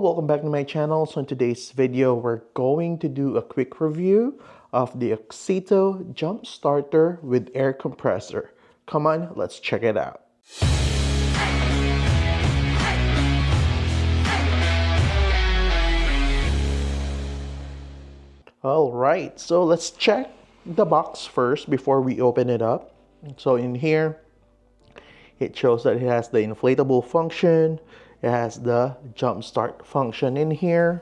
welcome back to my channel. So in today's video, we're going to do a quick review of the Auxito Jump Starter with air compressor. Come on, let's check it out. All right, so let's check the box first before we open it up. So in here, it shows that it has the inflatable function. It has the jump start function in here.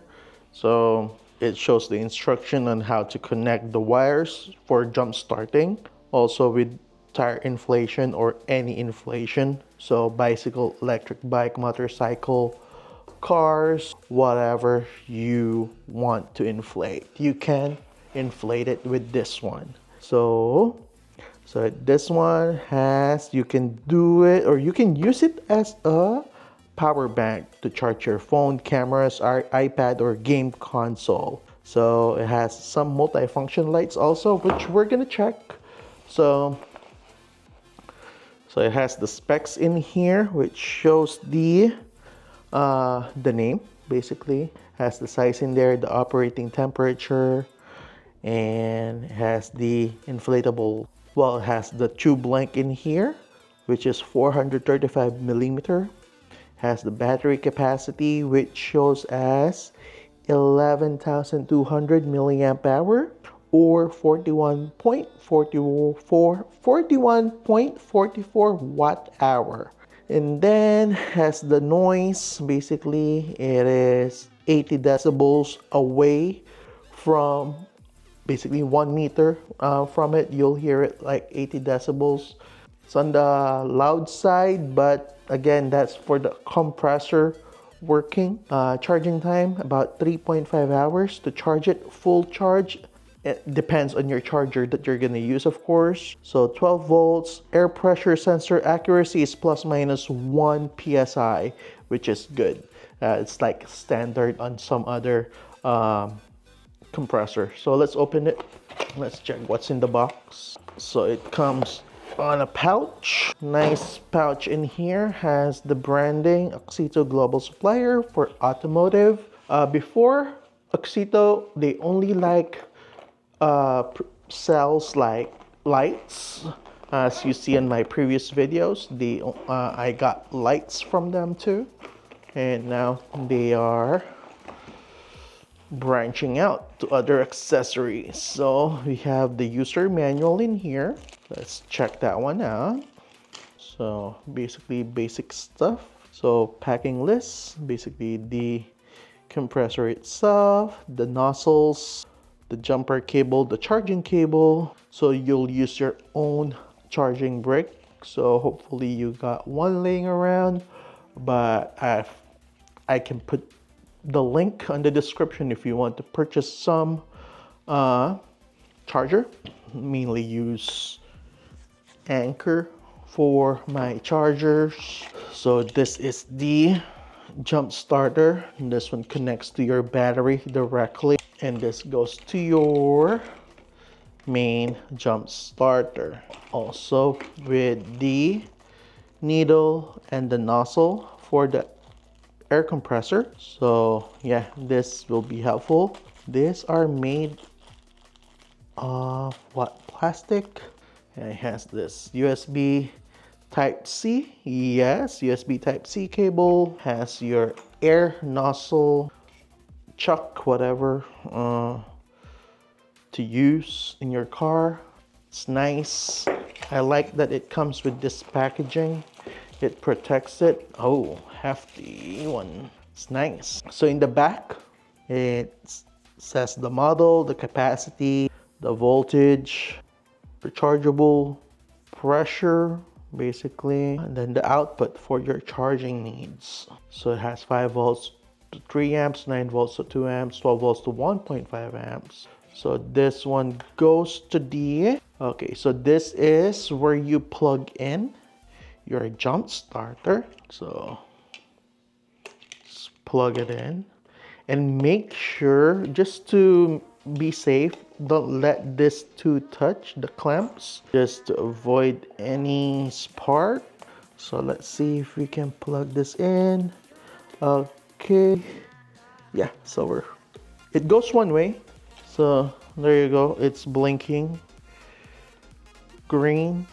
So it shows the instruction on how to connect the wires for jump starting. Also with tire inflation or any inflation. So bicycle, electric bike, motorcycle, cars, whatever you want to inflate, you can inflate it with this one. So this one has, you can do it, or you can use it as a power bank to charge your phone, cameras, or iPad, or game console. So it has some multi-function lights also, which we're gonna check. So it has the specs in here, which shows the name, basically. Has the size in there, the operating temperature, and it has the inflatable, well, it has the tube length in here, which is 435 millimeter. Has the battery capacity, which shows as 11,200 milliamp hour, or 41.44 watt hour. And then has the noise. Basically, it is 80 decibels away from, basically 1 meter from it. You'll hear it like 80 decibels. It's on the loud side, but again, that's for the compressor working. Charging time, about 3.5 hours to charge it. Full charge, it depends on your charger that you're gonna use, of course. So 12 volts, air pressure sensor accuracy is plus minus 1 psi, which is good. It's like standard on some other compressor. So let's open it. Let's check what's in the box. So it comes on a pouch. Nice pouch in here. Has the branding Auxito Global Supplier for automotive. Before Auxito, they only sells like lights. As you see in my previous videos, I got lights from them too, and now they are branching out to other accessories. So we have the user manual in here. Let's check that one out. So basically basic stuff. So packing list, basically the compressor itself, the nozzles, the jumper cable, the charging cable. So you'll use your own charging brick. So hopefully you got one laying around, but I can put the link on the description if you want to purchase some charger. Mainly use Anchor for my chargers. So this is the jump starter. This one connects to your battery directly, and this goes to your main jump starter. Also with the needle and the nozzle for the air compressor. So yeah, this will be helpful. These are made of what, plastic? And it has this USB Type-C. Yes, USB Type-C cable. Has your air nozzle, chuck, whatever, to use in your car. It's nice. I like that it comes with this packaging. It protects it. Oh, hefty one. It's nice. So in the back, it says the model, the capacity, the voltage, rechargeable, pressure, basically, and then the output for your charging needs. So it has 5 volts to 3 amps, 9 volts to 2 amps, 12 volts to 1.5 amps. So this one goes to the, okay, so this is where you plug in your jump starter. So just plug it in and make sure, just to be safe, don't let this two touch the clamps, just to avoid any spark. So let's see if we can plug this in. Okay, Yeah, so it goes one way. So there you go, it's blinking green.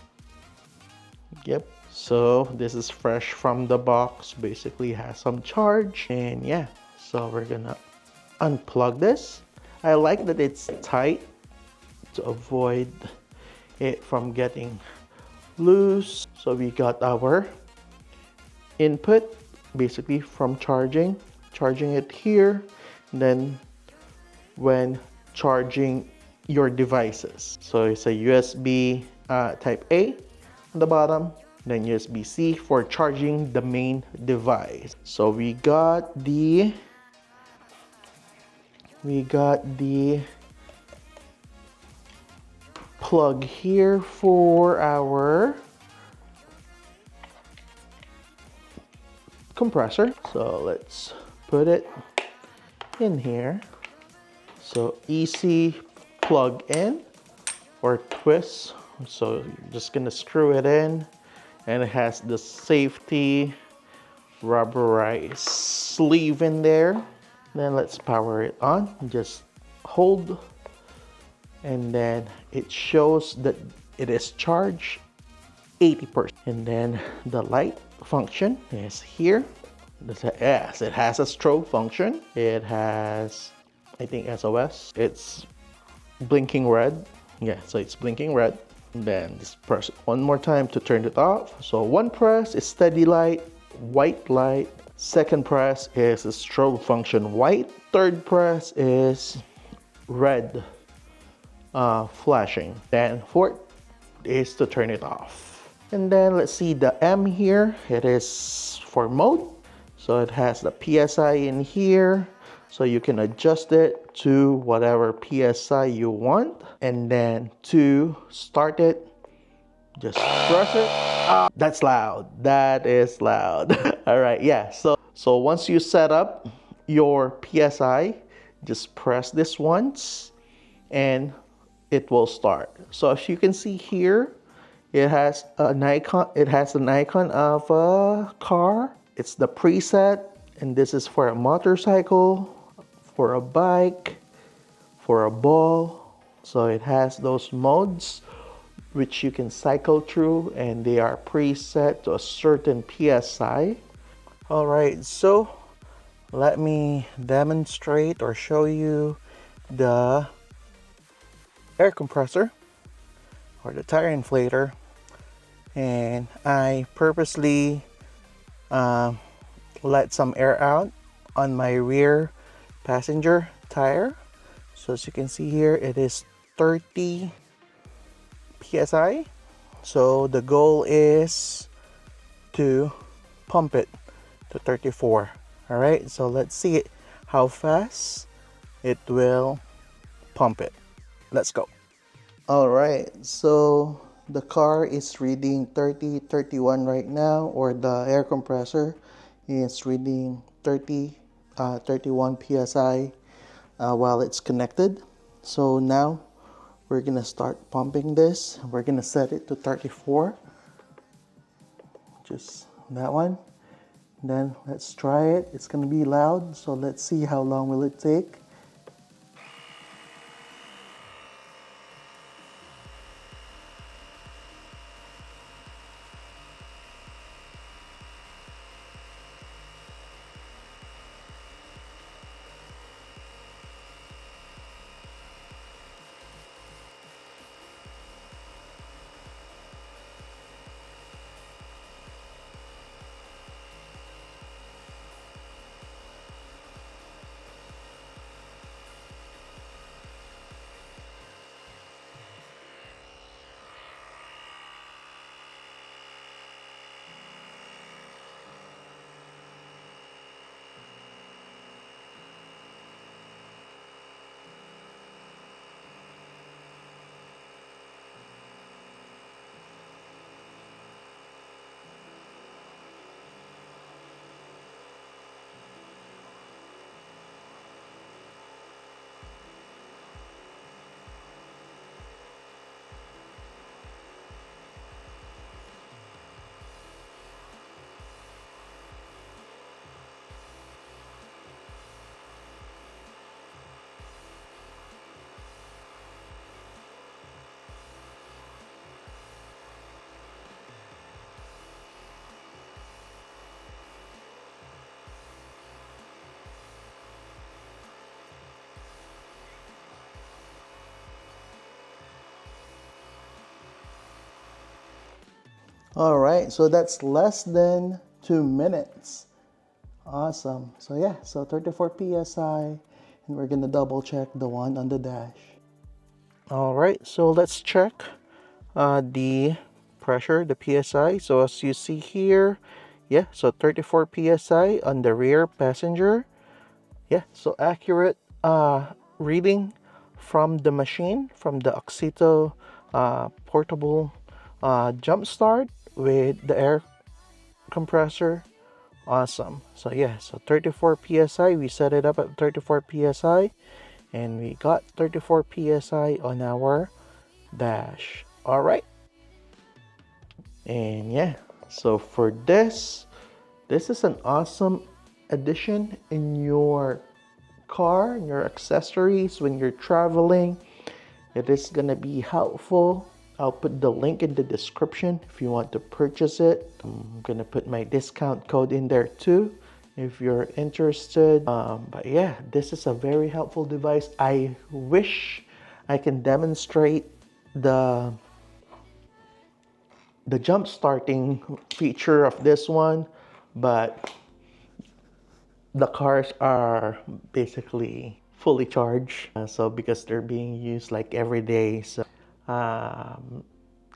Yep, so this is fresh from the box, basically has some charge. And yeah, so we're gonna unplug this. I like that it's tight to avoid it from getting loose. So we got our input basically from charging it here, and then when charging your devices. So it's a USB type A on the bottom, then USB-C for charging the main device. So we got the plug here for our compressor. So let's put it in here. So easy plug in or twist. So you're just gonna screw it in, and it has the safety rubberized sleeve in there. Then let's power it on. Just hold, and then it shows that it is charged 80%. And then the light function is here. Yes, it has a strobe function. It has, I think, SOS. It's blinking red. Yeah, so it's blinking red. And then just press it one more time to turn it off. So one press is steady light, white light. Second press is a strobe function white. Third press is red flashing. Then fourth is to turn it off. And then let's see the M here. It is for mode. So it has the PSI in here. So you can adjust it to whatever PSI you want. And then to start it, just press it. That's loud. That is loud. All right, yeah. So once you set up your PSI, just press this once and it will start. So as you can see here, it has an icon. It has an icon of a car. It's the preset, and this is for a motorcycle, for a bike, for a ball. So it has those modes which you can cycle through, and they are preset to a certain PSI. All right, so let me demonstrate or show you the air compressor or the tire inflator. And I purposely let some air out on my rear passenger tire. So as you can see here, it is 30 psi. So the goal is to pump it to 34. All right, so let's see it, how fast it will pump it. Let's go. All right, so the car is reading 31 right now, or the air compressor is reading 31 psi while it's connected. So now we're gonna start pumping this. We're gonna set it to 34, just that one. Then let's try it. It's gonna be loud, so let's see how long will it take. All right, so that's less than 2 minutes. Awesome. So yeah, so 34 psi, and we're gonna double check the one on the dash. All right, so let's check the pressure, the psi. So as you see here, yeah, so 34 psi on the rear passenger. Yeah, so accurate reading from the machine, from the Auxito portable jump start with the air compressor. Awesome. So yeah, so 34 psi, we set it up at 34 psi, and we got 34 psi on our dash. All right. And yeah, so for this is an awesome addition in your car, in your accessories when you're traveling. It is gonna be helpful. I'll put the link in the description if you want to purchase it. I'm gonna put my discount code in there too if you're interested. But yeah, this is a very helpful device. I wish I can demonstrate the jump starting feature of this one, but the cars are basically fully charged, so because they're being used like every day. So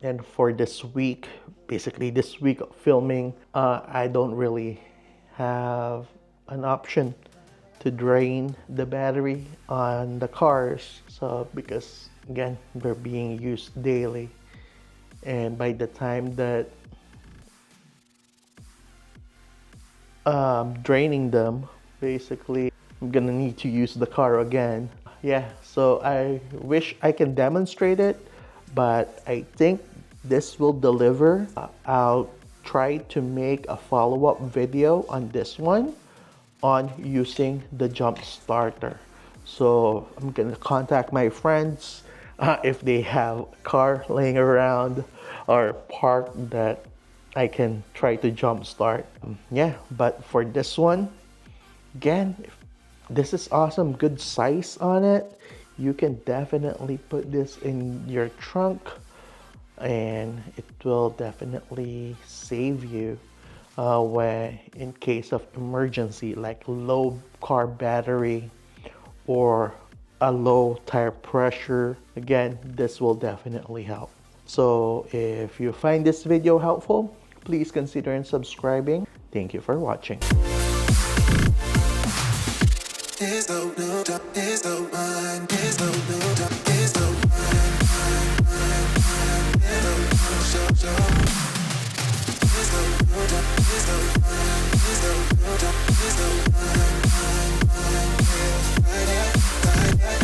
and for this week, basically this week of filming, I don't really have an option to drain the battery on the cars, so because again they're being used daily, and by the time that draining them, basically I'm gonna need to use the car again. Yeah, so I wish I can demonstrate it, but I think this will deliver. I'll try to make a follow-up video on this one on using the jump starter. So I'm gonna contact my friends if they have a car laying around or parked that I can try to jump start. Yeah, but for this one, again, this is awesome, good size on it. You can definitely put this in your trunk, and it will definitely save you when in case of emergency, like low car battery or a low tire pressure. Again, this will definitely help. So if you find this video helpful, please consider subscribing. Thank you for watching. Is the new jump, is the one, is the new jump, is the one, is the one, show.